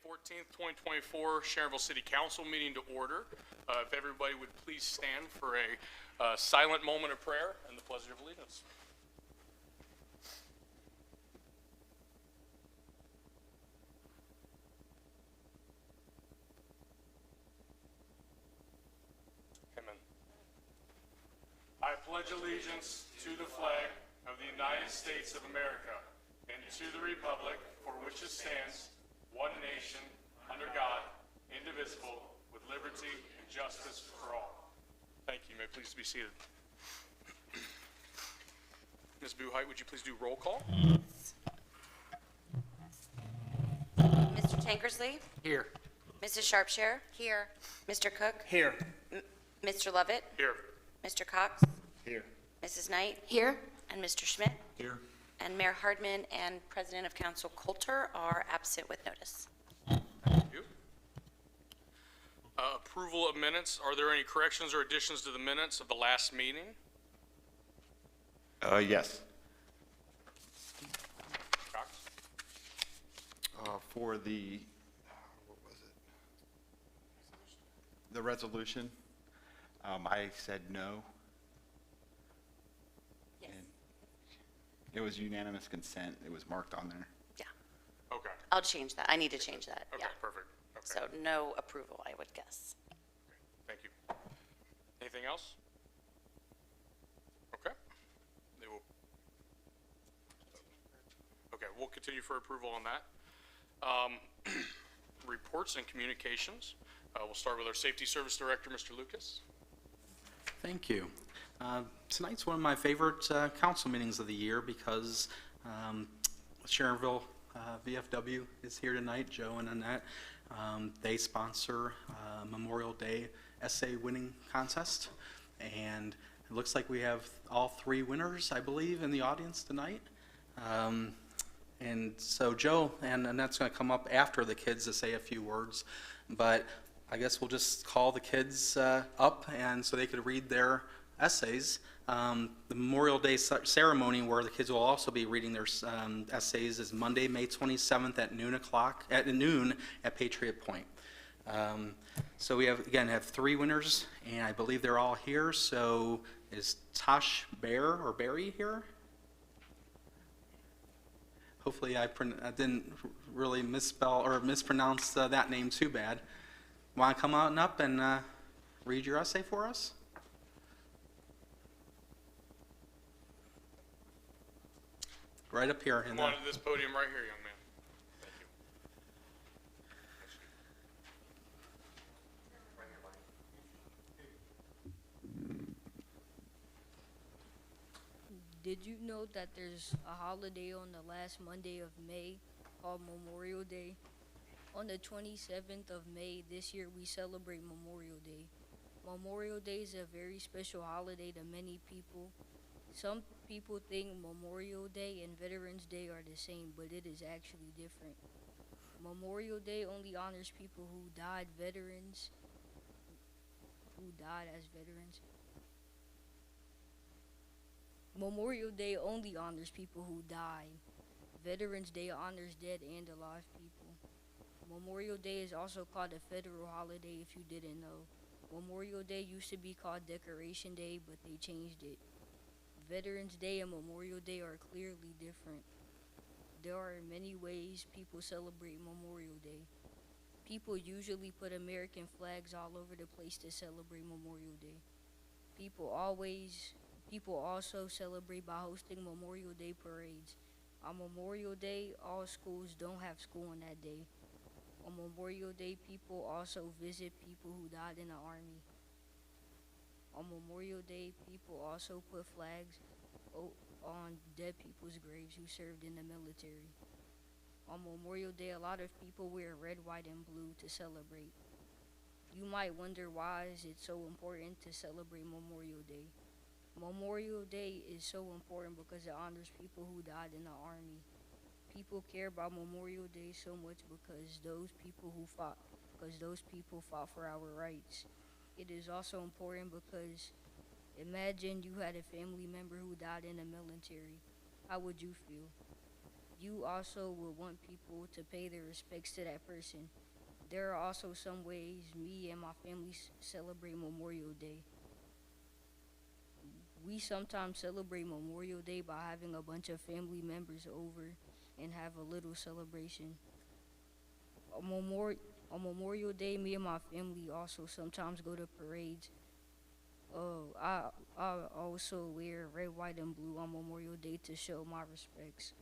14th, 2024 Sharonville City Council meeting to order. If everybody would please stand for a silent moment of prayer and the Pledge of Allegiance. Amen. I pledge allegiance to the flag of the United States of America and to the republic for which it stands, one nation, under God, indivisible, with liberty and justice for all. Thank you. You may please be seated. Ms. Buhite, would you please do roll call? Mr. Tankersley? Here. Mrs. Sharpshire? Here. Mr. Cook? Here. Mr. Lovett? Here. Mr. Cox? Here. Mrs. Knight? Here. And Mr. Schmidt? Here. And Mayor Hardman and President of Council Coulter are absent with notice. Thank you. Approval of minutes. Are there any corrections or additions to the minutes of the last meeting? Yes. Cox? For the, what was it? The resolution, I said no. Yes. And it was unanimous consent. It was marked on there. Yeah. Okay. I'll change that. I need to change that. Okay, Yeah. perfect. Okay. So no approval, I would guess. Thank you. Anything else? Okay. They will. Okay, we'll continue for approval on that. Reports and communications. We'll start with our Safety Service Director, Mr. Lucas. Thank you. Tonight's one of my favorite council meetings of the year because Sharonville VFW is here tonight, Joe and Annette. They sponsor Memorial Day essay winning contest, and it looks like we have all three winners, I believe, in the audience tonight. And so Joe and Annette's going to come up after the kids to say a few words, but I guess we'll just call the kids up and so they could read their essays. The Memorial Day ceremony, where the kids will also be reading their essays, is Monday, May 27th at noon at Patriot Point. So we have three winners, and I believe they're all here. So is Tosh Berry here? Hopefully I didn't really misspell or mispronounce that name too bad. Want to come out and up and read your essay for us? Right up here. Come on to this podium right here, young man. Thank you. Did you know that there's a holiday on the last Monday of May called Memorial Day? On the 27th of May this year, we celebrate Memorial Day. Memorial Day is a very special holiday to many people. Some people think Memorial Day and Veterans Day are the same, but it is actually different. Memorial Day only honors people who died as veterans. Memorial Day only honors people who die. Veterans Day honors dead and alive people. Memorial Day is also called a federal holiday if you didn't know. Memorial Day used to be called Decoration Day, but they changed it. Veterans Day and Memorial Day are clearly different. There are many ways people celebrate Memorial Day. People usually put American flags all over the place to celebrate Memorial Day. People also celebrate by hosting Memorial Day parades. On Memorial Day, all schools don't have school on that day. On Memorial Day, people also visit people who died in the Army. On Memorial Day, people also put flags on dead people's graves who served in the military. On Memorial Day, a lot of people wear red, white, and blue to celebrate. You might wonder why is it so important to celebrate Memorial Day. Memorial Day is so important because it honors people who died in the Army. People care about Memorial Day so much because those people fought for our rights. It is also important because imagine you had a family member who died in the military. How would you feel? you also would want people to pay their respects to that person. There are also some ways me and my family celebrate Memorial Day. We sometimes celebrate Memorial Day by having a bunch of family members over and have a little celebration. On Memorial Day, me and my family also sometimes go to parades. I also wear red, white, and blue on Memorial Day to show my respects.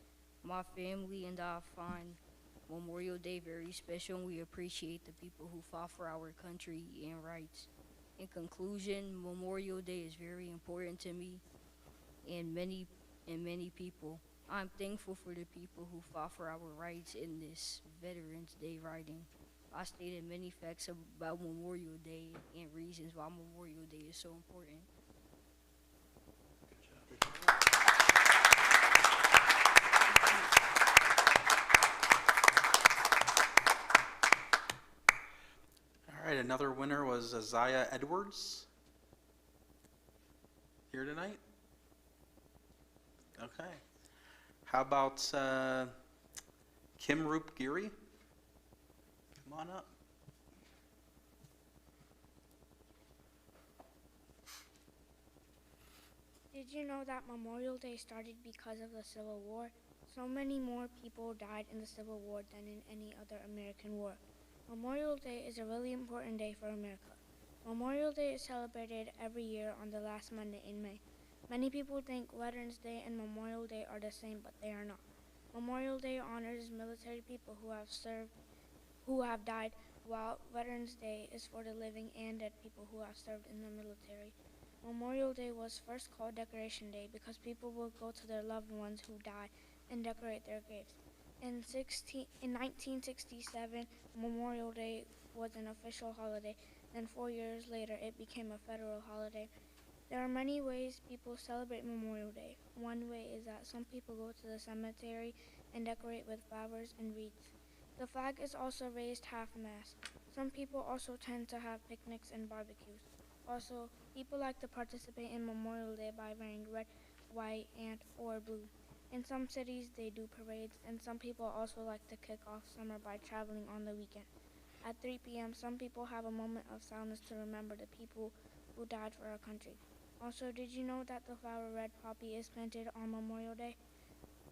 My family and I find Memorial Day very special, and we appreciate the people who fought for our country and rights. In conclusion, Memorial Day is very important to me and many people. I'm thankful for the people who fought for our rights in this Veterans Day writing. I stated many facts about Memorial Day and reasons why Memorial Day is so important. All right, another winner was Isaiah Edwards. Here tonight? Okay. How about Kim Roop Geary? Come on up. Did you know that Memorial Day started because of the Civil War? So many more people died in the Civil War than in any other American war. Memorial Day is a really important day for America. Memorial Day is celebrated every year on the last Monday in May. Many people think Veterans Day and Memorial Day are the same, but they are not. Memorial Day honors military people who have died, while Veterans Day is for the living and dead people who have served in the military. Memorial Day was first called Decoration Day because people would go to their loved ones who died and decorate their graves. In 1967, Memorial Day was an official holiday. Then 4 years later, it became a federal holiday. There are many ways people celebrate Memorial Day. One way is that some people go to the cemetery and decorate with flowers and wreaths. The flag is also raised half-mast. Some people also tend to have picnics and barbecues. Also, people like to participate in Memorial Day by wearing red, white, and or blue. In some cities, they do parades, and some people also like to kick off summer by traveling on the weekend. At 3 p.m., some people have a moment of silence to remember the people who died for our country. Also, did you know that the flower red poppy is planted on Memorial Day?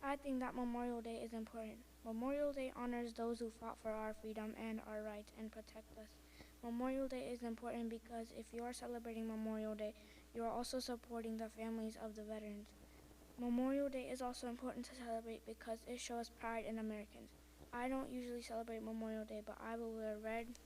I think that Memorial Day is important. Memorial Day honors those who fought for our freedom and our rights and protect us. Memorial Day is important because if you are celebrating Memorial Day, you are also supporting the families of the veterans. Memorial Day is also important to celebrate because it shows pride in Americans. I don't usually celebrate Memorial Day, but I will wear red,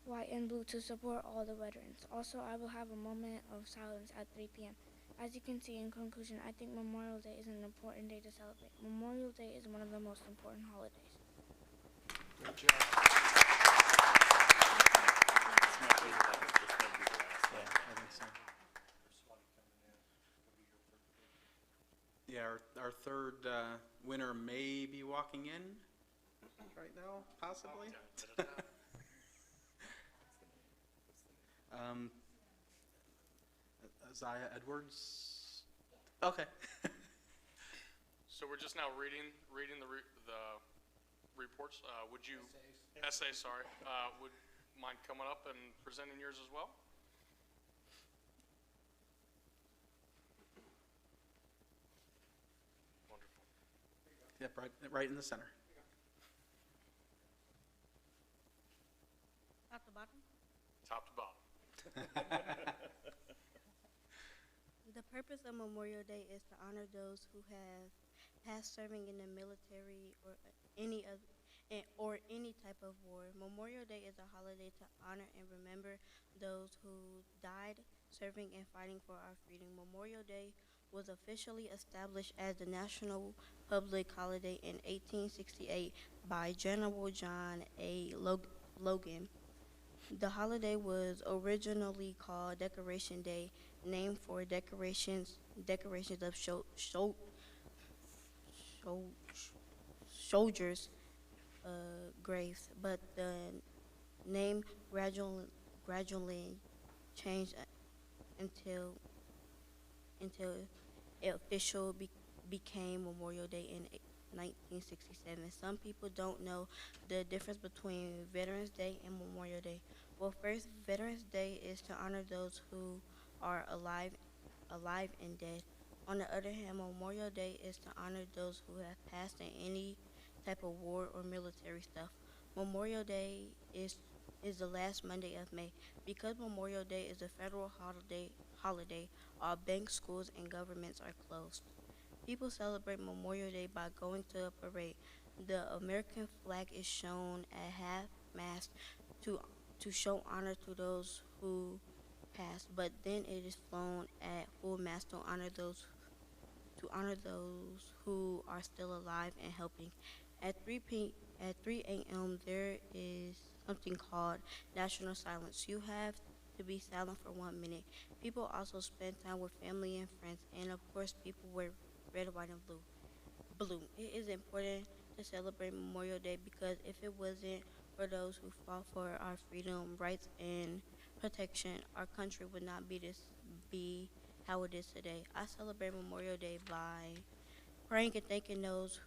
white, and blue to support all the veterans. Also, I will have a moment of silence at 3 p.m. As you can see, in conclusion, I think Memorial Day is an important day to celebrate. Memorial Day is one of the most important holidays. Good job. I think so. Yeah, our third winner may be walking in right now, possibly. Isaiah Edwards. Okay. So we're just now reading the reports. Would you essays? Sorry. Would mind coming up and presenting yours as well? Wonderful. Yep, right in the center. At the bottom? Top to bottom. The purpose of Memorial Day is to honor those who have passed serving in the military or any type of war. Memorial Day is a holiday to honor and remember those who died serving and fighting for our freedom. Memorial Day was officially established as the national public holiday in 1868 by General John A. Logan. The holiday was originally called Decoration Day, named for decorations of soldiers' graves, but the name gradually changed until it officially became Memorial Day in 1967. Some people don't know the difference between Veterans Day and Memorial Day. Well, first, Veterans Day is to honor those who are alive and dead. On the other hand, Memorial Day is to honor those who have passed in any type of war or military stuff. Memorial Day is the last Monday of May. Because Memorial Day is a federal holiday, all banks, schools, and governments are closed. People celebrate Memorial Day by going to a parade. The American flag is shown at half-mast to show honor to those who passed, but then it is flown at full mast to honor those who are still alive and helping. At 3 a.m. there is something called National Silence. You have to be silent for 1 minute. People also spend time with family and friends, and of course people wear red, white, and blue. It is important to celebrate Memorial Day because if it wasn't for those who fought for our freedom, rights, and protection, our country would not be how it is today. I celebrate Memorial Day by praying and thanking those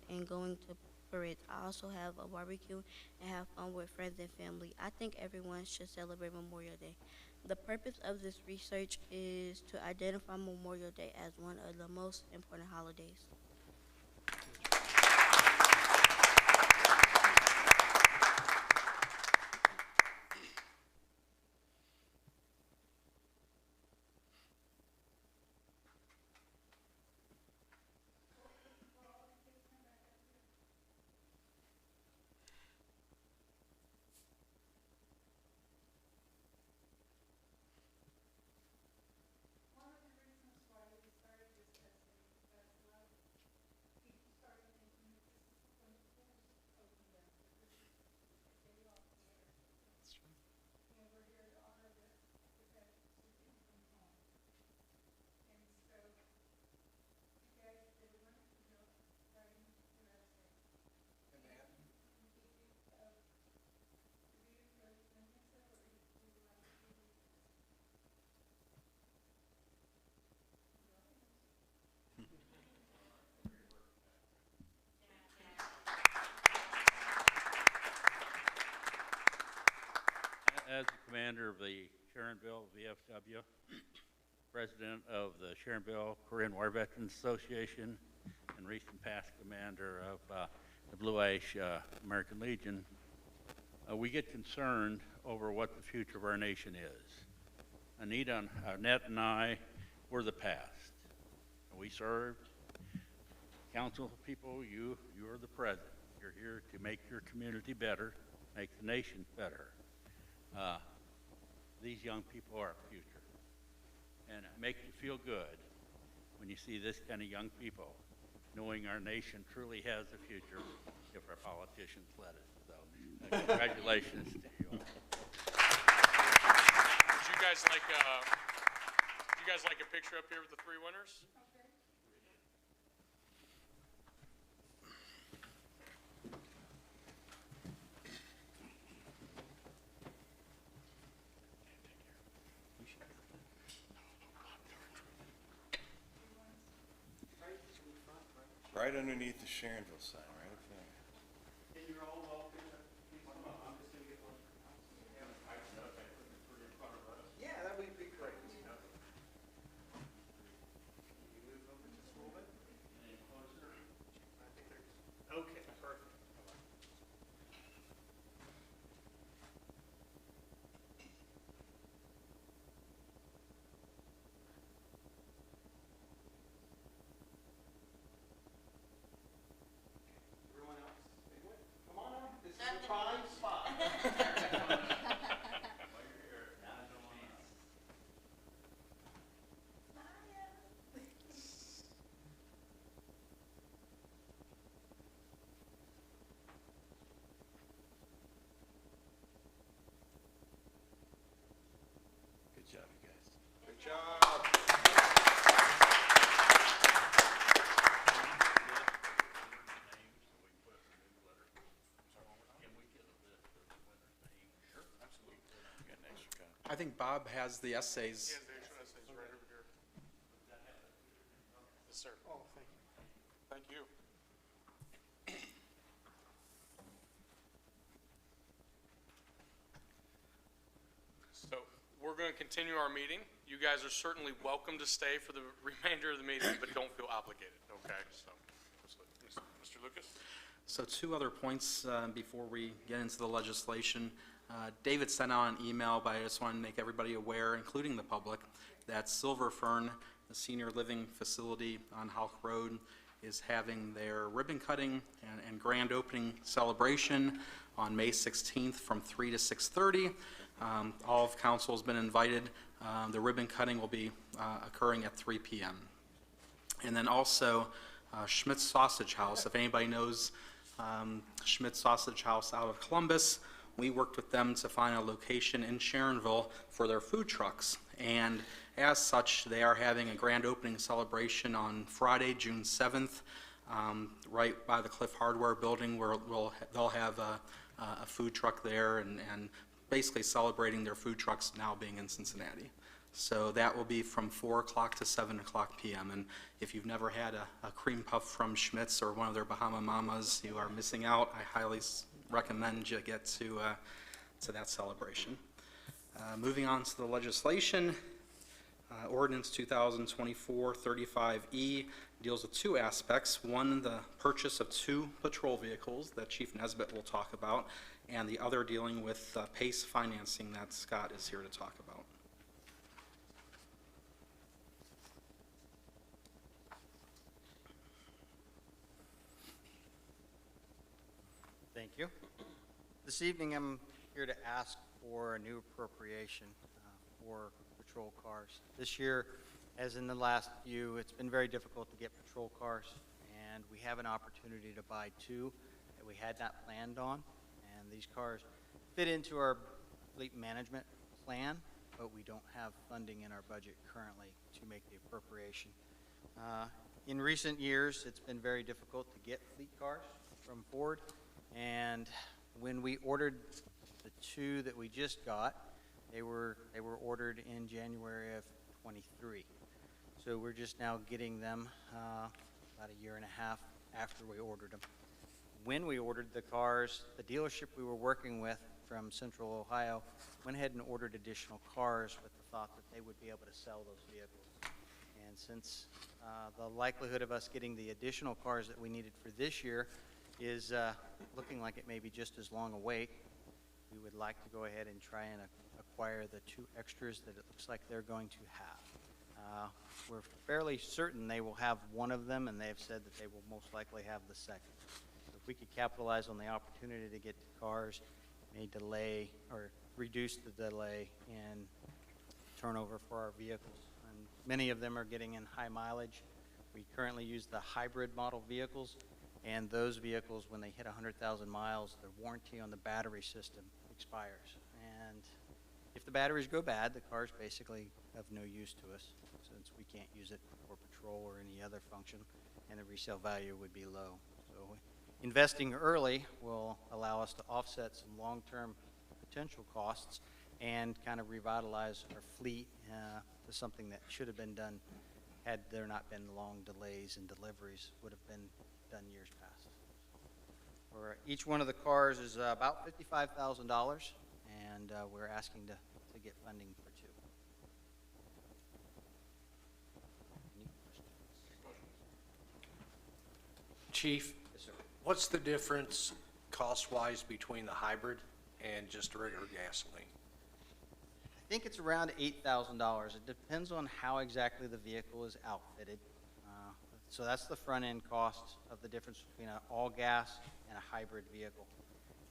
and going to parades. I also have a barbecue and have fun with friends and family. I think everyone should celebrate Memorial Day. The purpose of this research is to identify Memorial Day as one of the most important holidays. As the commander of the Sharonville VFW, president of the Sharonville Korean War Veterans Association, and recent past commander of the Blue Ash American Legion, we get concerned over what the future of our nation is. Anita, Annette, and I were the past. We served. Council people, you are the present. You're here to make your community better, make the nation better. These young people are our future. And it makes you feel good when you see this kind of young people knowing our nation truly has a future if our politicians let it. So congratulations to you all. Would you guys like a picture up here with the three winners? Right underneath the Sharonville sign, right up there. And you're all welcome. Please come up. I'm just going to get one. Yeah, that would be great. Can you move over just a little bit? Any closer? I think they're okay. Perfect. Everyone else, come on up. This is the prime spot. Good job, you guys. Good job. You got an extra copy. I think Bob has the essays. Yeah, the actual essays right over here. Yes, sir. Oh, thank you. Thank you. So we're going to continue our meeting. You guys are certainly welcome to stay for the remainder of the meeting, but don't feel obligated, okay? So, Mr. Lucas? So 2 other points before we get into the legislation. David sent out an email, but I just want to make everybody aware, including the public, that Silver Fern, the senior living facility on Houck Road, is having their ribbon cutting and grand opening celebration on May 16th from 3 to 6:30. All of council has been invited. The ribbon cutting will be occurring at 3 p.m. And then also Schmidt's Sausage House, if anybody knows Schmidt's Sausage House out of Columbus, we worked with them to find a location in Sharonville for their food trucks. And as such, they are having a grand opening celebration on Friday, June 7th, right by the Cliff Hardware building, where they'll have a food truck there and basically celebrating their food trucks now being in Cincinnati. So that will be from 4 o'clock to 7 o'clock p.m. And if you've never had a cream puff from Schmidt's or one of their Bahama Mamas, you are missing out. I highly recommend you get to that celebration. Moving on to the legislation, Ordinance 2024-35E deals with 2 aspects. One, the purchase of 2 patrol vehicles that Chief Nesbitt will talk about, and the other dealing with PACE financing that Scott is here to talk about. Thank you. This evening I'm here to ask for a new appropriation for patrol cars. This year, as in the last few, it's been very difficult to get patrol cars, and we have an opportunity to buy 2 that we had not planned on. And these cars fit into our fleet management plan, but we don't have funding in our budget currently to make the appropriation. In recent years, it's been very difficult to get fleet cars from Ford, and when we ordered the 2 that we just got, they were ordered in January of 23. So we're just now getting them about a year and a half after we ordered them. When we ordered the cars, the dealership we were working with from Central Ohio went ahead and ordered additional cars with the thought that they would be able to sell those vehicles. And since the likelihood of us getting the additional cars that we needed for this year is looking like it may be just as long a wait, we would like to go ahead and try and acquire the 2 extras that it looks like they're going to have. We're fairly certain they will have one of them, and they have said that they will most likely have the second. So if we could capitalize on the opportunity to get the cars, may delay or reduce the delay in turnover for our vehicles. And many of them are getting in high mileage. We currently use the hybrid model vehicles, and those vehicles, when they hit 100,000 miles, the warranty on the battery system expires. And if the batteries go bad, the car's basically of no use to us, since we can't use it for patrol or any other function, and the resale value would be low. So investing early will allow us to offset some long-term potential costs and kind of revitalize our fleet to something that should have been done had there not been long delays in deliveries, would have been done years past. For each one of the cars is about $55,000, and we're asking to get funding for 2. Any questions? Chief, Yes, sir. what's the difference cost-wise between the hybrid and just regular gasoline? I think it's around $8,000. It depends on how exactly the vehicle is outfitted. So that's the front-end cost of the difference between an all-gas and a hybrid vehicle.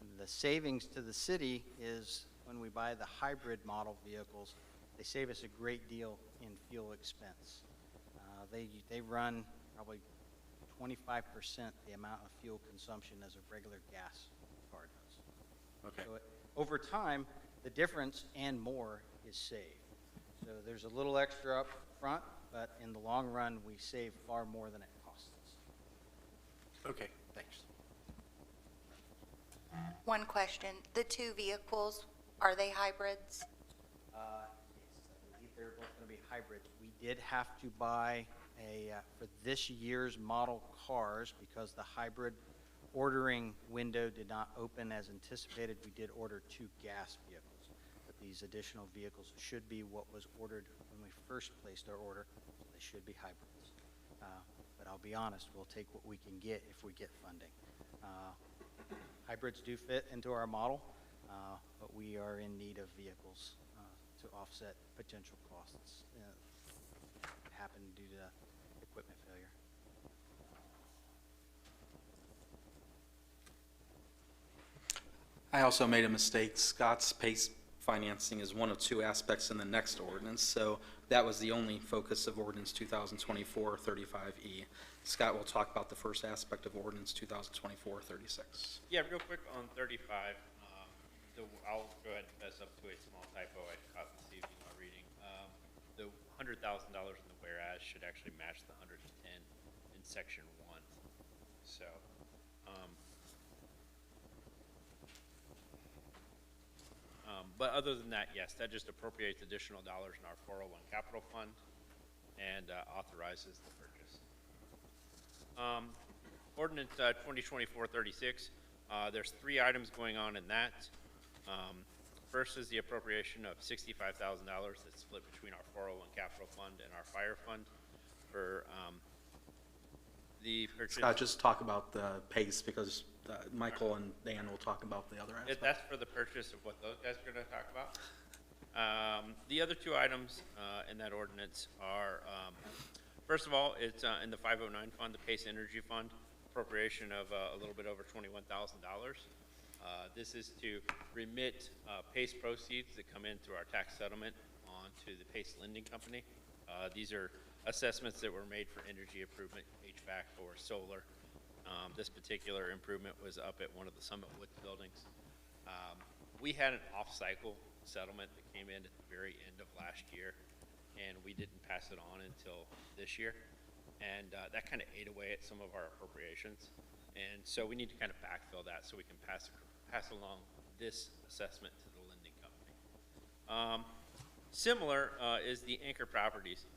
And the savings to the city is when we buy the hybrid model vehicles, they save us a great deal in fuel expense. They run probably 25% the amount of fuel consumption as a regular gas car does. Okay. So over time, the difference and more is saved. So there's a little extra up front, but in the long run, we save far more than it costs us. Okay, thanks. One question. The 2 vehicles, are they hybrids? Yes, I believe they're both going to be hybrid. We did have to buy for this year's model cars, because the hybrid ordering window did not open as anticipated, we did order 2 gas vehicles. But these additional vehicles should be what was ordered when we first placed our order, so they should be hybrids. But I'll be honest, we'll take what we can get if we get funding. Hybrids do fit into our model, but we are in need of vehicles to offset potential costs that happen due to equipment failure. I also made a mistake. Scott's PACE financing is one of 2 aspects in the next ordinance, so that was the only focus of ordinance 2024-35E. Scott will talk about the first aspect of ordinance 2024-36. Yeah, real quick on 35, I'll go ahead and fess up to a small typo I caught this evening while reading. The $100,000 in the whereas should actually match the 110 in section 1. So, but other than that, yes, that just appropriates additional dollars in our 401 capital fund and authorizes the purchase. Ordinance 2024-36, there's 3 items going on in that. First is the appropriation of $65,000 that's split between our 401 capital fund and our fire fund for the purchase. Scott, just talk about the PACE, because Michael and Dan will talk about the other aspect. That's for the purchase of what those guys are going to talk about. The other 2 items in that ordinance are, first of all, it's in the 509 fund, the PACE Energy Fund, appropriation of a little bit over $21,000. This is to remit PACE proceeds that come in through our tax settlement onto the PACE Lending Company. These are assessments that were made for energy improvement, HVAC or solar. This particular improvement was up at one of the Summit Woods buildings. We had an off-cycle settlement that came in at the very end of last year, and we didn't pass it on until this year. And that kind of ate away at some of our appropriations. And so we need to kind of backfill that so we can pass along this assessment to the lending company. Similar is the Anchor Properties.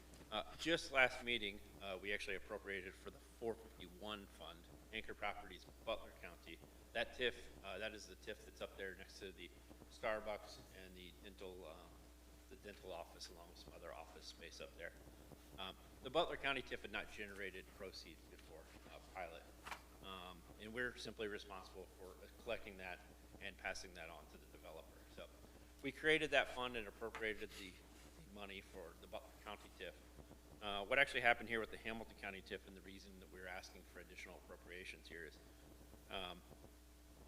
Just last meeting, we actually appropriated for the 451 fund, Anchor Properties, Butler County. That TIF, that is the TIF that's up there next to the Starbucks and the dental office, along with some other office space up there. The Butler County TIF had not generated proceeds before pilot, and we're simply responsible for collecting that and passing that on to the developer. So we created that fund and appropriated the money for the Butler County TIF. What actually happened here with the Hamilton County TIF, and the reason that we're asking for additional appropriations here is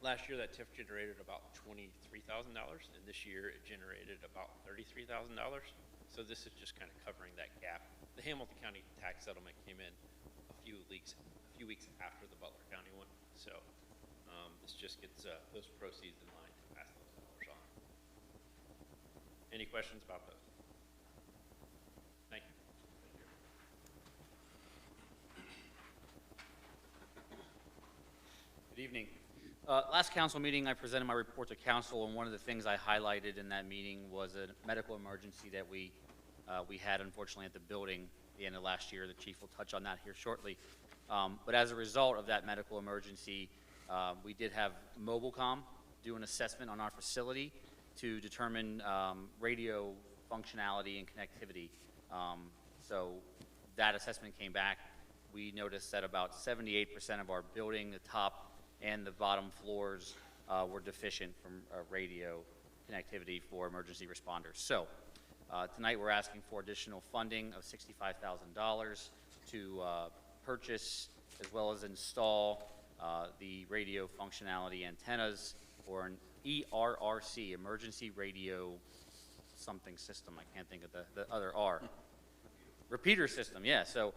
last year that TIF generated about $23,000, and this year it generated about $33,000. So this is just kind of covering that gap. The Hamilton County tax settlement came in a few weeks after the Butler County one. So this just gets those proceeds in line to pass those dollars on. Any questions about those? Thank you. Good evening. Last council meeting, I presented my report to council, and one of the things I highlighted in that meeting was a medical emergency that we had, unfortunately, at the building at the end of last year. The chief will touch on that here shortly. But as a result of that medical emergency, we did have Mobilecom do an assessment on our facility to determine radio functionality and connectivity. So that assessment came back. We noticed that about 78% of our building, the top and the bottom floors, were deficient from radio connectivity for emergency responders. So tonight we're asking for additional funding of $65,000 to purchase as well as install the radio functionality antennas for an ERRC, Emergency Radio something system. I can't think of the other R. Repeater system, yeah. So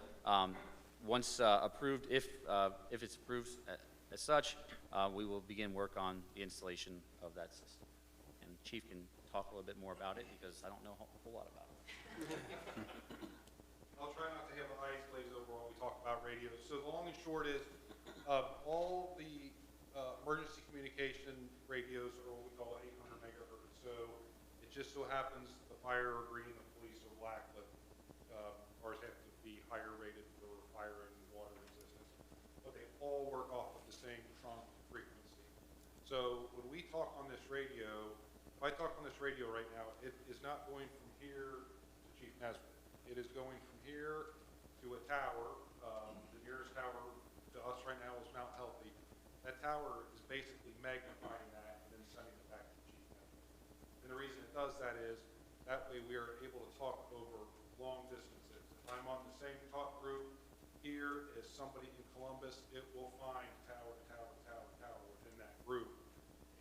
once approved, if it's approved as such, we will begin work on the installation of that system. And Chief can talk a little bit more about it because I don't know a whole lot about it. I'll try not to have my eyes glazed over while we talk about radios. So the long and short is all the emergency communication radios are what we call 800 megahertz. So it just so happens the fire are green, the police are black, but ours have to be higher rated for fire and water resistance, but they all work off of the same trunk frequency. So when we talk on this radio, if I talk on this radio right now, it is not going from here to Chief Nesbitt. It is going from here to a tower. The nearest tower to us right now is Mount Healthy. That tower is basically magnifying that and then sending it back to Chief Nesbitt. And the reason it does that is that way we are able to talk over long distances. If I'm on the same talk group here as somebody in Columbus, it will find tower within that group.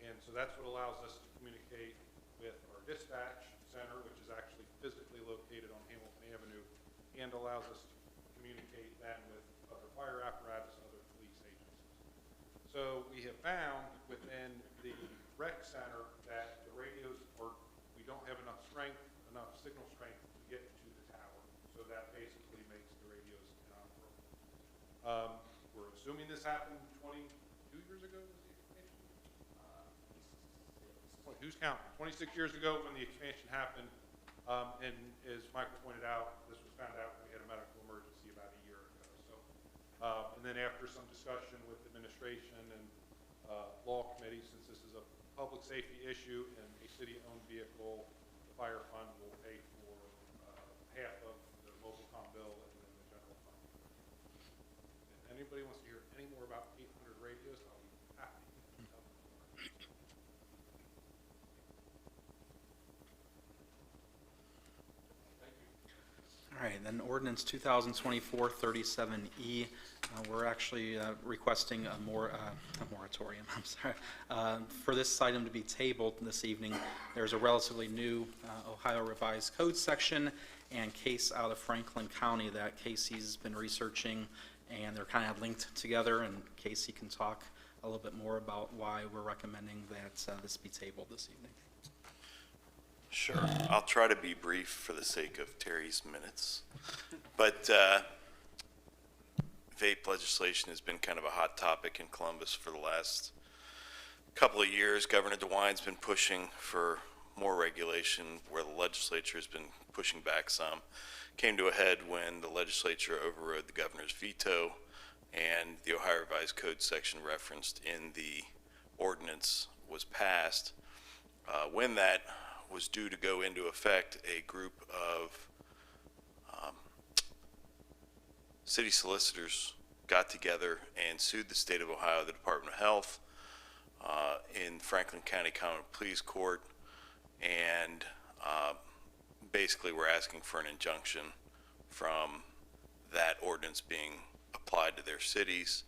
And so that's what allows us to communicate with our dispatch center, which is actually physically located on Hamilton Avenue, and allows us to communicate then with other fire apparatus, other police agencies. So we have found within the rec center that the radios we don't have enough signal strength to get to the tower. So that basically makes the radios inoperable. We're assuming this happened 22 years ago, was the expansion? Who's counting? 26 years ago when the expansion happened. And as Michael pointed out, this was found out when we had a medical emergency about a year ago. So, and then after some discussion with administration and law committee, since this is a public safety issue and a city-owned vehicle, the fire fund will pay for half of the mobile comm bill and then the general fund. If anybody wants to hear any more about 800 radios, I'll be happy to tell them more. All right, then ordinance 2024-37E, we're actually requesting a moratorium, I'm sorry, for this item to be tabled this evening. There's a relatively new Ohio Revised Code section and case out of Franklin County that Casey's been researching, and they're kind of linked together, and Casey can talk a little bit more about why we're recommending that this be tabled this evening. Sure. I'll try to be brief for the sake of Terry's minutes. But vape legislation has been kind of a hot topic in Columbus for the last couple of years. Governor DeWine's been pushing for more regulation, where the legislature has been pushing back some. Came to a head when the legislature overrode the governor's veto, and the Ohio Revised Code section referenced in the ordinance was passed. When that was due to go into effect, a group of city solicitors got together and sued the state of Ohio, the Department of Health, in Franklin County Common Pleas Court, and basically we're asking for an injunction from that ordinance being applied to their cities.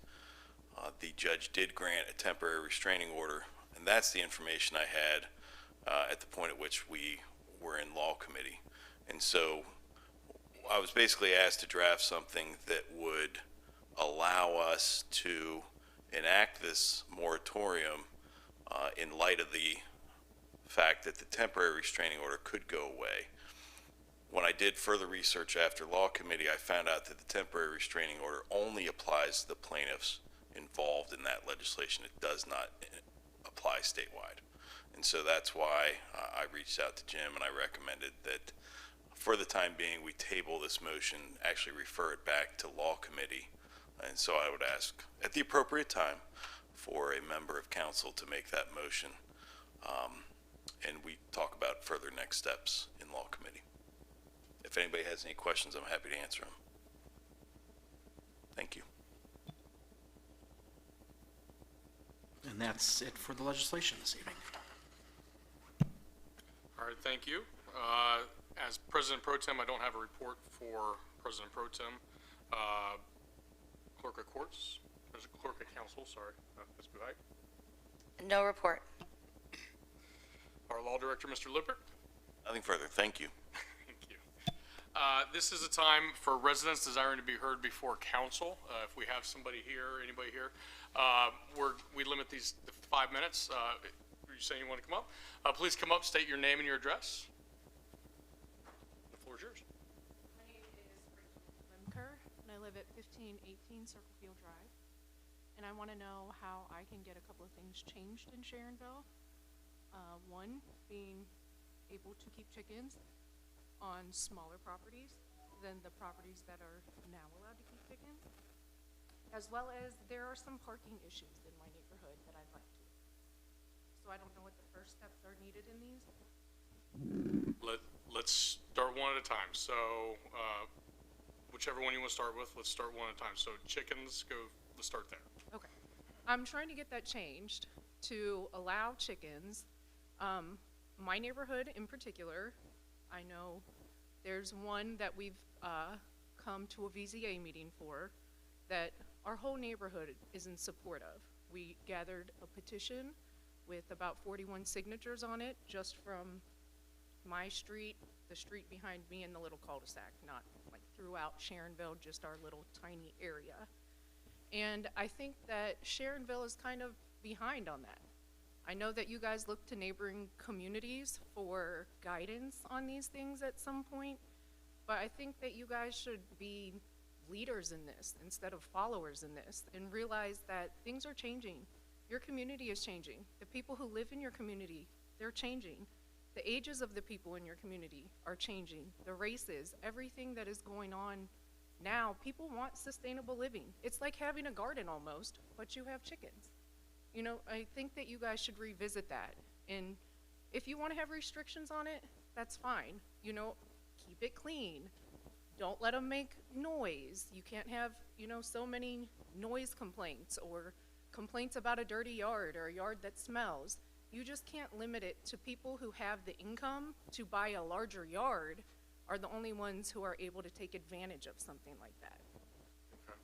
The judge did grant a temporary restraining order, and that's the information I had at the point at which we were in law committee. And so I was basically asked to draft something that would allow us to enact this moratorium in light of the fact that the temporary restraining order could go away. When I did further research after law committee, I found out that the temporary restraining order only applies to the plaintiffs involved in that legislation. It does not apply statewide. And so that's why I reached out to Jim and I recommended that for the time being we table this motion, actually refer it back to law committee. And so I would ask at the appropriate time for a member of council to make that motion, and we talk about further next steps in law committee. If anybody has any questions, I'm happy to answer them. Thank you. And that's it for the legislation this evening. All right, thank you. As President Pro Tem, I don't have a report for President Pro Tem. Clerk of Courts, Clerk of Council, sorry, Ms. Buhite. No report. Our Law Director, Mr. Lippert. Nothing further. Thank you. Thank you. This is a time for residents desiring to be heard before council. If we have somebody here, anybody here, we limit these to 5 minutes. Are you saying you want to come up? Please come up, state your name and your address. The floor is yours. My name is Limker, and I live at 1518 Circlefield Drive. And I want to know how I can get a couple of things changed in Sharonville. One, being able to keep chickens on smaller properties than the properties that are now allowed to keep chickens. As well as there are some parking issues in my neighborhood that I'd like to. So I don't know what the first steps are needed in these. Let's start one at a time. So, whichever one you want to start with, let's start one at a time. So chickens, let's start there. Okay. I'm trying to get that changed to allow chickens. My neighborhood in particular, I know there's one that we've come to a VZA meeting for that our whole neighborhood is in support of. We gathered a petition with about 41 signatures on it just from my street, the street behind me, and the little cul-de-sac, not like throughout Sharonville, just our little tiny area. And I think that Sharonville is kind of behind on that. I know that you guys look to neighboring communities for guidance on these things at some point, but I think that you guys should be leaders in this instead of followers in this and realize that things are changing. Your community is changing. The people who live in your community, they're changing. The ages of the people in your community are changing. The races, everything that is going on now, people want sustainable living. It's like having a garden almost, but you have chickens. You know, I think that you guys should revisit that. And if you want to have restrictions on it, that's fine. You know, keep it clean. Don't let them make noise. You can't have, you know, so many noise complaints or complaints about a dirty yard or a yard that smells. You just can't limit it to people who have the income to buy a larger yard are the only ones who are able to take advantage of something like that. Okay.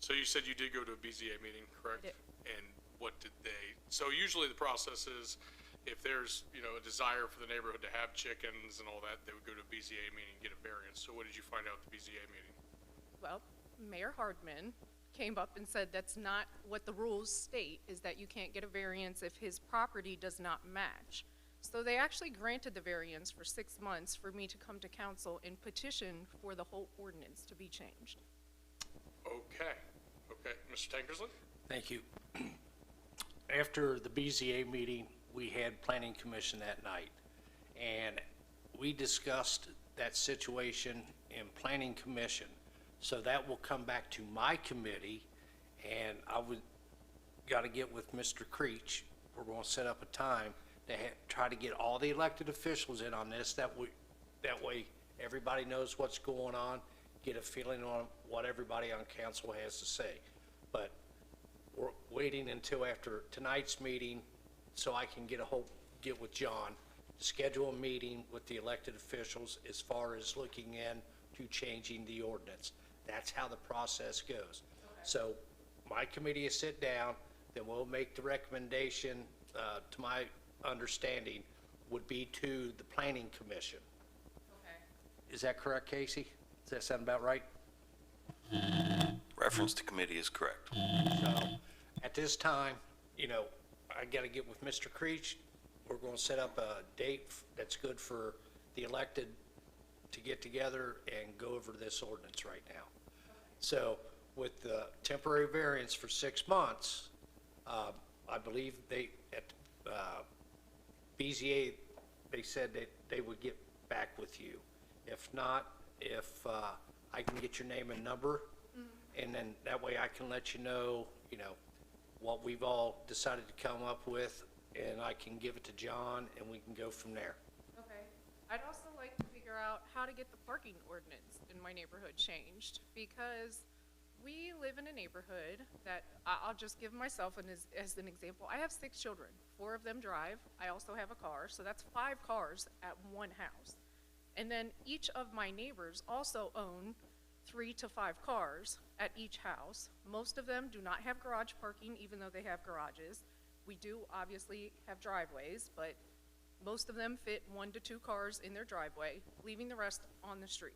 So you said you did go to a BZA meeting, correct? I did. And what did they, so usually the process is if there's, you know, a desire for the neighborhood to have chickens and all that, they would go to a BZA meeting and get a variance. So what did you find out at the BZA meeting? Well, Mayor Hardman came up and said that's not what the rules state, is that you can't get a variance if his property does not match. So they actually granted the variance for 6 months for me to come to council and petition for the whole ordinance to be changed. Okay. Okay. Mr. Tankersley? Thank you. After the BZA meeting, we had Planning Commission that night, and we discussed that situation in Planning Commission. So that will come back to my committee, and I would got to get with Mr. Creech. We're going to set up a time to try to get all the elected officials in on this. That way everybody knows what's going on, get a feeling on what everybody on council has to say. But we're waiting until after tonight's meeting so I can get with John, schedule a meeting with the elected officials as far as looking into changing the ordinance. That's how the process goes. Okay. So my committee will sit down, then we'll make the recommendation, to my understanding, would be to the Planning Commission. Okay. Is that correct, Casey? Does that sound about right? Reference to committee is correct. So at this time, you know, I got to get with Mr. Creech. We're going to set up a date that's good for the elected to get together and go over this ordinance right now. So with the temporary variance for 6 months, I believe they, at BZA, they said that they would get back with you. If not, if I can get your name and number, and then that way I can let you know, you know, what we've all decided to come up with, and I can give it to John, and we can go from there. Okay. I'd also like to figure out how to get the parking ordinance in my neighborhood changed, because we live in a neighborhood that, I'll just give myself as an example. I have 6 children. 4 of them drive. I also have a car, so that's 5 cars at one house. And then each of my neighbors also own 3 to 5 cars at each house. Most of them do not have garage parking, even though they have garages. We do obviously have driveways, but most of them fit 1 to 2 cars in their driveway, leaving the rest on the street.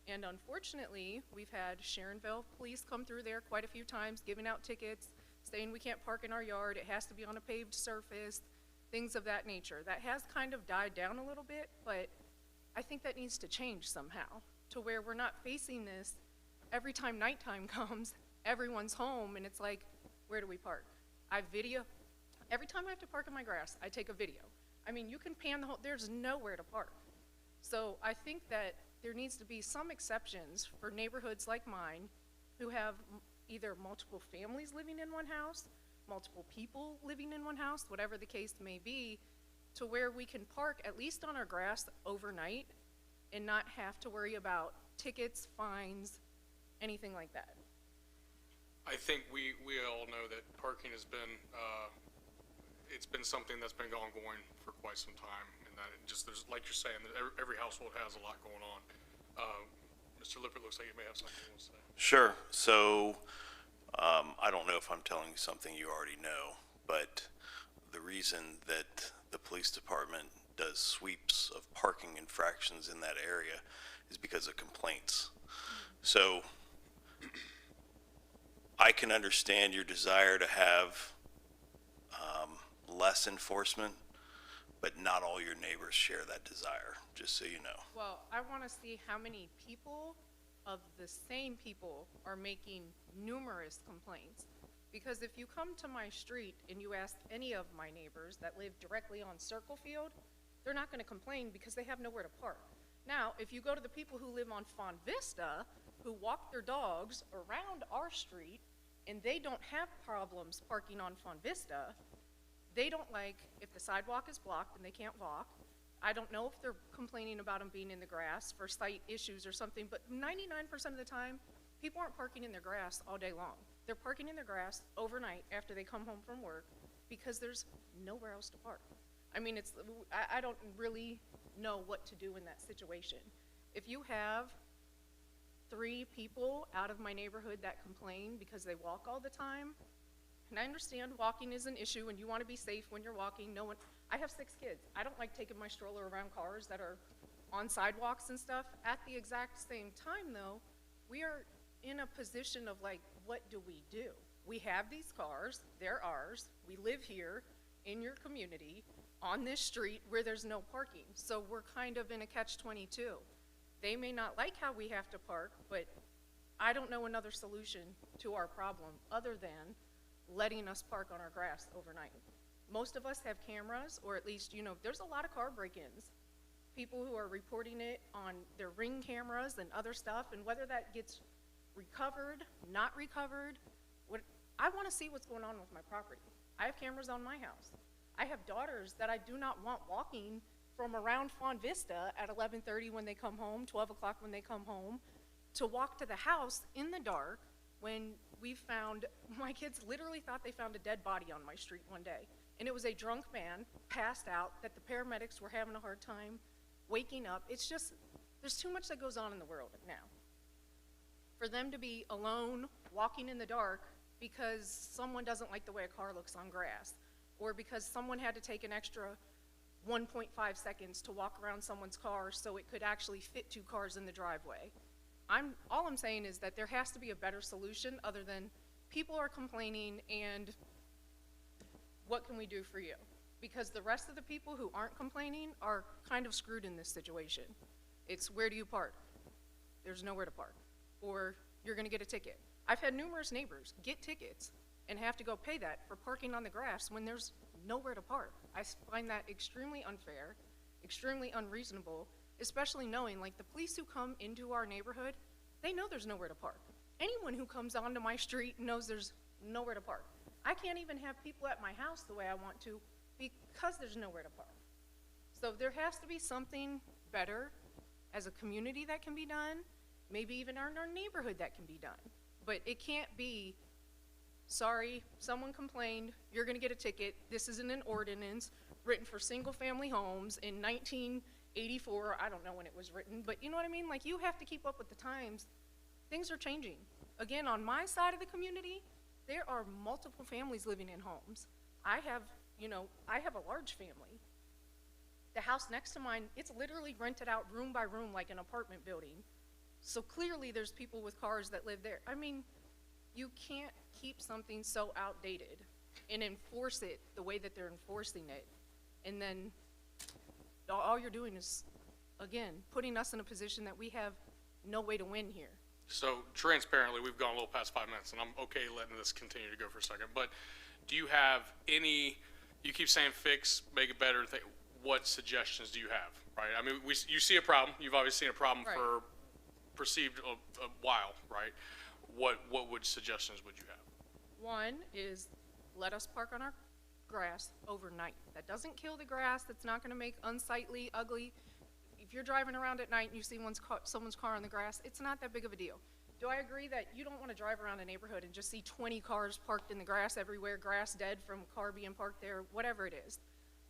And unfortunately, we've had Sharonville police come through there quite a few times, giving out tickets, saying we can't park in our yard, it has to be on a paved surface, things of that nature. That has kind of died down a little bit, but I think that needs to change somehow, to where we're not facing this every time nighttime comes, everyone's home, and it's like, where do we park? I video. Every time I have to park in my grass, I take a video. I mean, you can pan the whole, there's nowhere to park. So I think that there needs to be some exceptions for neighborhoods like mine who have either multiple families living in one house, multiple people living in one house, whatever the case may be, to where we can park at least on our grass overnight and not have to worry about tickets, fines, anything like that. I think we all know that parking has been, it's been something that's been ongoing for quite some time, and that it just, there's, like you're saying, that every household has a lot going on. Mr. Lippert, looks like you may have something you want to say. Sure. So, I don't know if I'm telling you something you already know, but the reason that the police department does sweeps of parking infractions in that area is because of complaints. So, I can understand your desire to have less enforcement, but not all your neighbors share that desire, just so you know. Well, I want to see how many people of the same people are making numerous complaints. Because if you come to my street and you ask any of my neighbors that live directly on Circle Field, they're not going to complain because they have nowhere to park. Now, if you go to the people who live on Fond Vista, who walk their dogs around our street, and they don't have problems parking on Fond Vista, they don't like if the sidewalk is blocked and they can't walk. I don't know if they're complaining about them being in the grass for sight issues or something, but 99% of the time, people aren't parking in their grass all day long. They're parking in their grass overnight after they come home from work because there's nowhere else to park. I mean, I don't really know what to do in that situation. If you have 3 people out of my neighborhood that complain because they walk all the time, and I understand walking is an issue and you want to be safe when you're walking. I have 6 kids. I don't like taking my stroller around cars that are on sidewalks and stuff. At the exact same time, though, we are in a position of like, what do? We have these cars, they're ours, we live here in your community on this street where there's no parking. So we're kind of in a catch-22. They may not like how we have to park, but I don't know another solution to our problem other than letting us park on our grass overnight. Most of us have cameras, or at least, there's a lot of car break-ins. People who are reporting it on their Ring cameras and other stuff, and whether that gets recovered, not recovered, I want to see what's going on with my property. I have cameras on my house. I have daughters that I do not want walking from around Fond Vista at 11:30 when they come home, 12 o'clock when they come home, to walk to the house in the dark when my kids literally thought they found a dead body on my street one day. And it was a drunk man, passed out, that the paramedics were having a hard time waking up. It's just, there's too much that goes on in the world now. For them to be alone, walking in the dark, because someone doesn't like the way a car looks on grass, or because someone had to take an extra 1.5 seconds to walk around someone's car so it could actually fit 2 cars in the driveway. All I'm saying is that there has to be a better solution other than people are complaining and what can we do for you? Because the rest of the people who aren't complaining are kind of screwed in this situation. It's where do you park? There's nowhere to park. Or you're gonna get a ticket. I've had numerous neighbors get tickets and have to go pay that for parking on the grass when there's nowhere to park. I find that extremely unfair, extremely unreasonable, especially knowing like the police who come into our neighborhood, they know there's nowhere to park. Anyone who comes onto my street knows there's nowhere to park. I can't even have people at my house the way I want to because there's nowhere to park. So there has to be something better as a community that can be done, maybe even in our neighborhood that can be done. But it can't be, sorry, someone complained, you're gonna get a ticket, this isn't an ordinance written for single-family homes in 1984, I don't know when it was written, but you know what I mean? Like, you have to keep up with the times. Things are changing. Again, on my side of the community, there are multiple families living in homes. I have a large family. The house next to mine, it's literally rented out room by room like an apartment building. So clearly there's people with cars that live there. I mean, you can't keep something so outdated and enforce it the way that they're enforcing it. And then all you're doing is, again, putting us in a position that we have no way to win here. So transparently, we've gone a little past 5 minutes, and I'm okay letting this continue to go for a second. But do you have any, you keep saying fix, make it better, what suggestions do you have, right? I mean, you see a problem, you've obviously seen a problem Right. for perceived a while, right? What suggestions would you have? One is let us park on our grass overnight. That doesn't kill the grass. That's not going to make unsightly, ugly. If you're driving around at night and you see someone's car on the grass, it's not that big of a deal. Do I agree that you don't want to drive around a neighborhood and just see 20 cars parked in the grass everywhere, grass dead from a car being parked there, whatever it is?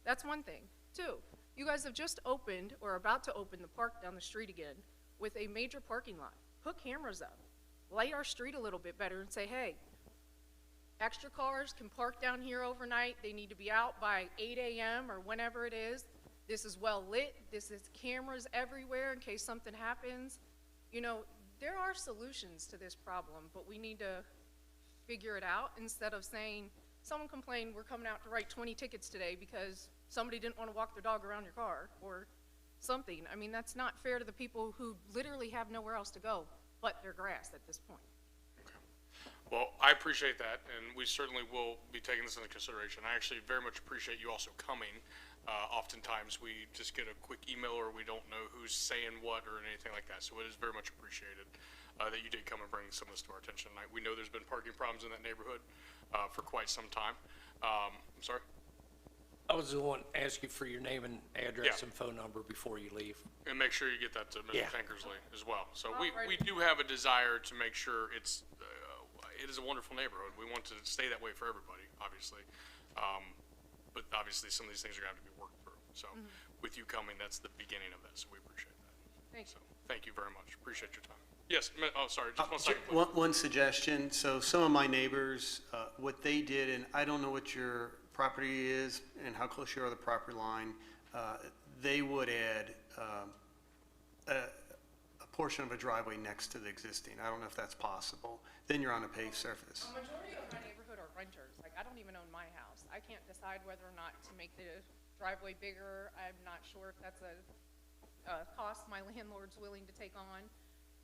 That's one thing. Two, you guys have just opened or about to open the park down the street again with a major parking lot. Put cameras up. Light our street a little bit better and say, hey, extra cars can park down here overnight. They need to be out by 8 a.m. or whenever it is. This is well lit. This is cameras everywhere in case something happens. You know, there are solutions to this problem, but we need to figure it out instead of saying, someone complained we're coming out to write 20 tickets today because somebody didn't want to walk their dog around your car or something. I mean, that's not fair to the people who literally have nowhere else to go but their grass at this point. Well, I appreciate that, and we certainly will be taking this into consideration. I actually very much appreciate you also coming. Oftentimes, we just get a quick email or we don't know who's saying what or anything like that, so it is very much appreciated that you did come and bring some of this to our attention tonight. We know there's been parking problems in that neighborhood for quite some time. I'm sorry? I was the one to ask you for your name and address Yeah. and phone number before you leave. And make sure you get that to Mr. Yeah. Tankersley as well. So we Alrighty. do have a desire to make sure it is a wonderful neighborhood. We want to stay that way for everybody, obviously. But obviously, some of these things are going to have to be worked through. So with you coming, that's the beginning of that, so we appreciate that. Thank you. So thank you very much. Appreciate your time. Yes, oh, sorry, just 1 second, please. One suggestion, so some of my neighbors, what they did, and I don't know what your property is and how close you are to the property line, they would add a portion of a driveway next to the existing. I don't know if that's possible. Then you're on a paved surface. A majority of my neighborhood are renters. Like, I don't even own my house. I can't decide whether or not to make the driveway bigger. I'm not sure if that's a cost my landlord's willing to take on.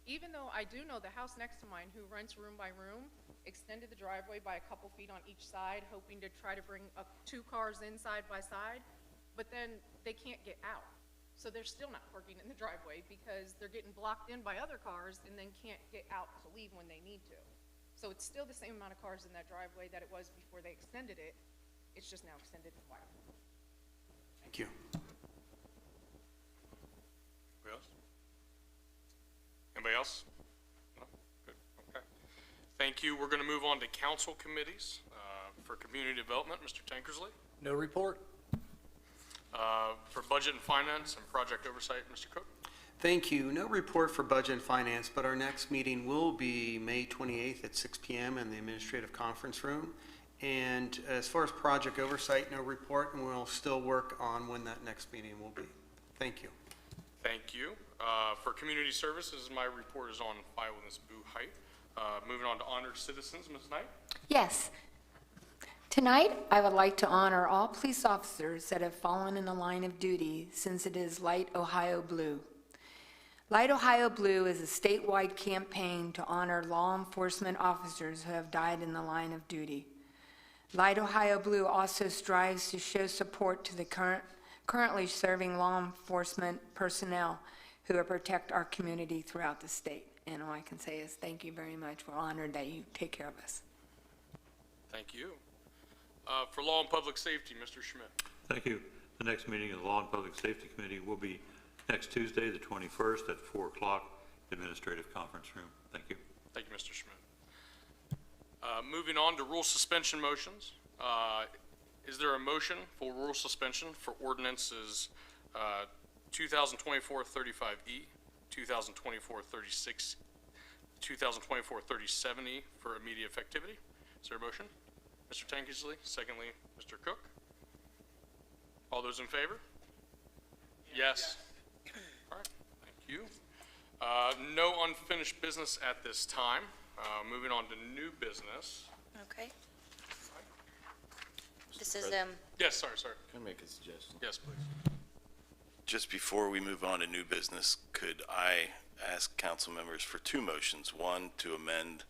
Even though I do know the house next to mine, who rents room by room, extended the driveway by a couple feet on each side, hoping to try to bring up 2 cars in side by side, but then they can't get out. So they're still not parking in the driveway because they're getting blocked in by other cars and then can't get out to leave when they need to. So it's still the same amount of cars in that driveway that it was before they extended it. It's just now extended wider. Thank you. Anybody else? Anybody else? No? Good, okay. Thank you. We're going to move on to council committees. For community development, Mr. Tankersley. No report? For budget and finance and project oversight, Mr. Cook. Thank you. No report for budget and finance, but our next meeting will be May 28th at 6 p.m. in the administrative conference room. And as far as project oversight, no report, and we'll still work on when that next meeting will be. Thank you. Thank you. For community services, my report is on file with Ms. Boo Height. Moving on to honored citizens, Ms. Knight. Yes. Tonight, I would like to honor all police officers that have fallen in the line of duty since it is Light Ohio Blue. Light Ohio Blue is a statewide campaign to honor law enforcement officers who have died in the line of duty. Light Ohio Blue also strives to show support to the currently serving law enforcement personnel who protect our community throughout the state. And all I can say is thank you very much. We're honored that you take care of us. Thank you. For law and public safety, Mr. Schmidt. Thank you. The next meeting of the Law and Public Safety Committee will be next Tuesday, the 21st at 4 o'clock, Administrative Conference Room. Thank you. Thank you, Mr. Schmidt. Moving on to rule suspension motions. Is there a motion for rule suspension for ordinances 2024-35E, 2024-36, 2024-37E for immediate effectivity? Is there a motion? Mr. Tankersley, secondly, Mr. Cook. All those in favor? Yes. All right, thank you. No unfinished business at this time. Moving on to new business. Okay. This is, Yes, sorry. Can I make a suggestion? Yes, please. Just before we move on to new business, could I ask council members for 2 motions? One, to amend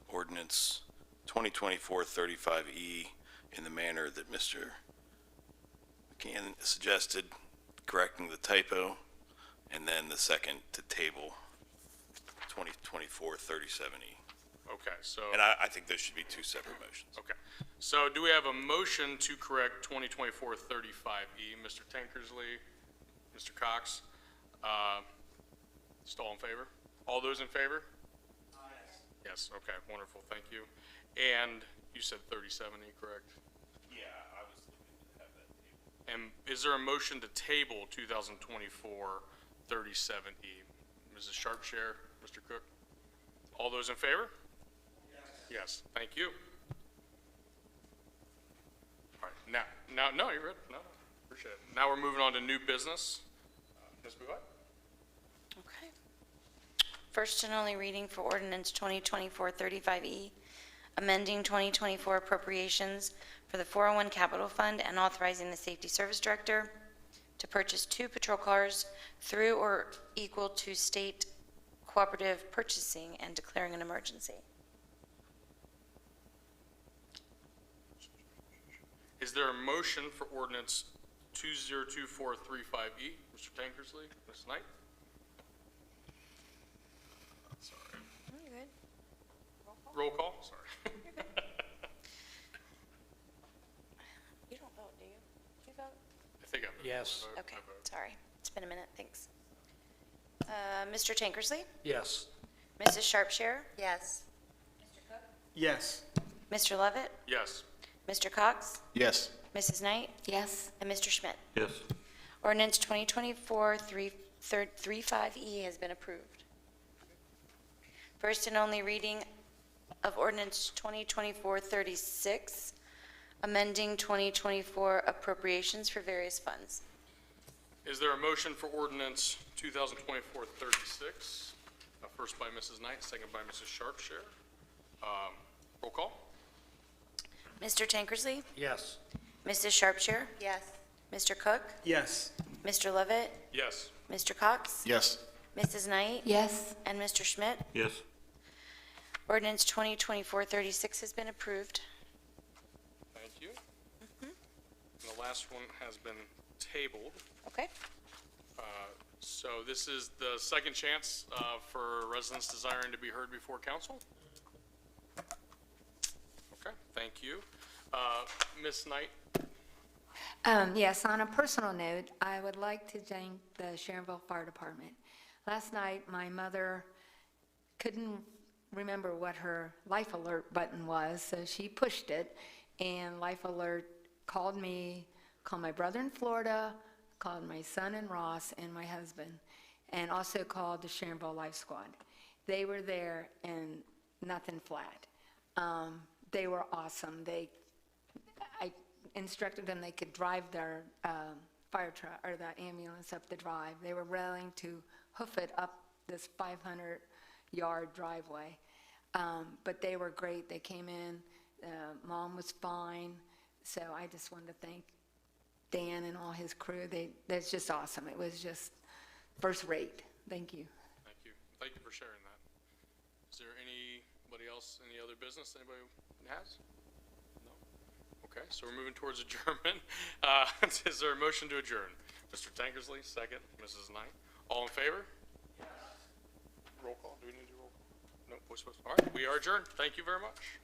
ordinance 2024-35E in the manner that Mr. McCann suggested, correcting the typo and then the second to table 2024-37E. Okay, so. And I think there should be two separate motions. Okay, so do we have a motion to correct 2024-35E? Mr. Tankersley, Mr. Cox, just all in favor? All those in favor? Yes, okay, wonderful, thank you. And you said 37E, correct? Yeah, I was looking to have that table. And is there a motion to table 2024-37E? Mrs. Sharpshare, Mr. Cook? All those in favor? Yes, thank you. All right, now, no, you're good. No, appreciate it. Now we're moving on to new business. Ms. Bouvet? Okay. First and only reading for ordinance 2024-35E, amending 2024 appropriations for the 401 Capital Fund and authorizing the Safety Service Director to purchase 2 patrol cars through or equal to state cooperative purchasing and declaring an emergency. Is there a motion for ordinance 2024-35E? Mr. Tankersley, Ms. Knight? Sorry. You're good. Roll call, sorry. You don't vote, do you? Do you vote? I think I voted. Yes. Okay, sorry. It's been a minute, thanks. Mr. Tankersley? Yes. Mrs. Sharpshare? Yes. Yes. Mr. Levitt? Yes. Mr. Cox? Yes. Mrs. Knight? Yes. And Mr. Schmidt? Yes. Ordinance 2024-35E has been approved. First and only reading of ordinance 2024-36, amending 2024 appropriations for various funds. Is there a motion for ordinance 2024-36? First by Mrs. Knight, second by Mrs. Sharpshare. Roll call? Mr. Tankersley? Yes. Mrs. Sharpshare? Yes. Mr. Cook? Yes. Mr. Levitt? Yes. Mr. Cox? Yes. Mrs. Knight? Yes. And Mr. Schmidt? Yes. Ordinance 2024-36 has been approved. Thank you. And the last one has been tabled. Okay. So this is the second chance for residents desiring to be heard before council. Okay, thank you. Ms. Knight? Yes, on a personal note, I would like to thank the Sharonville Fire Department. Last night, my mother couldn't remember what her life alert button was, so she pushed it, and life alert called me, called my brother in Florida, called my son in Ross, and my husband, and also called the Sharonville Life Squad. They were there and nothing flat. They were awesome. I instructed them they could drive their fire truck or the ambulance up the drive. They were willing to hoof it up this 500-yard driveway. But they were great. They came in. Mom was fine. So I just wanted to thank Dan and all his crew. That's just awesome. It was just first rate. Thank you. Thank you. Thank you for sharing that. Is there anybody else, any other business anybody has? No? Okay, so we're moving towards adjournment. Is there a motion to adjourn? Mr. Tankersley, second. Mrs. Knight. All in favor? Yes. Roll call. Do we need to roll call? No, voice vote. All right, we are adjourned. Thank you very much.